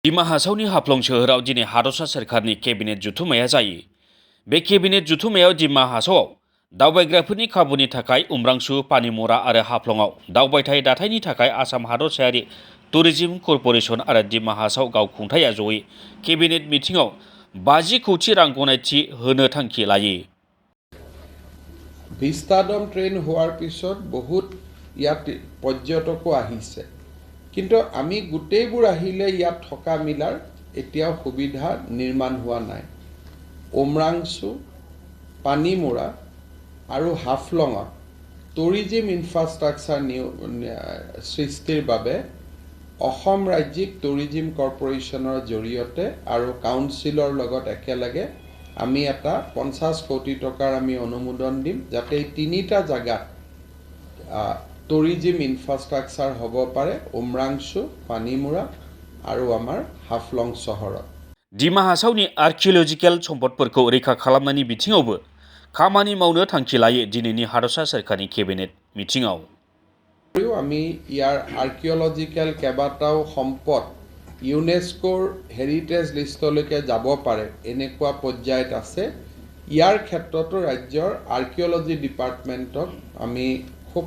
दिमा हासावनि हाफ्लं सोहोराव दिनै हादरसा सोरखारनि केबिनेट जुथुम्माया जायो। बे केबिनेट जुथुम्मायाव दिमा हासावआव दावबायग्राफोरनि खाबुनि थाखाय उम्रांसु, पानिमरा आरो हाफ्लंआव दावबायथाय दाथायनि थाखाय आसाम हादरसायारि टुरिज्म कर्परेसन आरो दिमा हासाव गावखुंथाया जयै केबिनेट मिटिंआव 50 कोटी रां गनायथि होनो थांखि लायो। ভিস্তাডম ট্ৰেইন হোৱাৰ পিছত বহুত ইয়াত পৰ্যটকো আহিছে, কিন্তু আমি গোটেইবোৰ আহিলে ইয়াত থকা মিলাৰ এতিয়াও সুবিধা নিৰ্মাণ হোৱা নাই। উমৰাংচু, পানীমৰা আৰু হাফলঙত টুৰিজিম ইনফ্ৰাষ্ট্ৰাকচাৰ সৃষ্টিৰ বাবে অসম ৰাজ্যিক টুৰিজিম কৰ্পৰেশ্যনৰ জৰিয়তে আৰু কাউন্সিলৰ লগত একেলগে আমি এটা 50 কোটি টকাৰ আমি অনুমোদন দিম, যাতে এই তিনিটা জায়গাত টুৰিজিম ইনফ্ৰাষ্ট্ৰাকচাৰ হ'ব পাৰে, উমৰাংচু, পানীমৰা আৰু আমাৰ হাফলং চহৰত। दिमा हासावनि आर्किअलजिकेल सम्पदफोरखौ रैखा खालामनायनि बिथिङावबो खामानि मावनो थांखि लायो दिनैनि हादरसा सोरखारनि केबिनेट मिटिंआव। আমি ইয়াৰ আৰ্কিঅলজিকেল কেইবাটাও সম্পদ ইউনেস্কোৰ হেৰিটেজ লিষ্টলৈকে যাব পাৰে এনেকুৱা পৰ্যায়ত আছে। ইয়াৰ ক্ষেত্ৰতো ৰাজ্যৰ আৰ্কিঅলজি ডিপাৰ্টমেণ্টক আমি খুব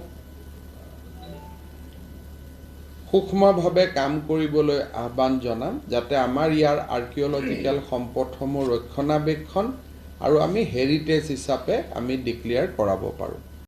সূক্ষ্মভাৱে কাম কৰিবলৈ আহ্বান জনাম, যাতে আমাৰ ইয়াৰ আৰ্কিঅলজিকেল সম্পদসমূহ ৰক্ষণাবেক্ষণ আৰু আমি হেৰিটেজ হিচাপে আমি ডিক্লেয়াৰ কৰাব পাৰোঁ।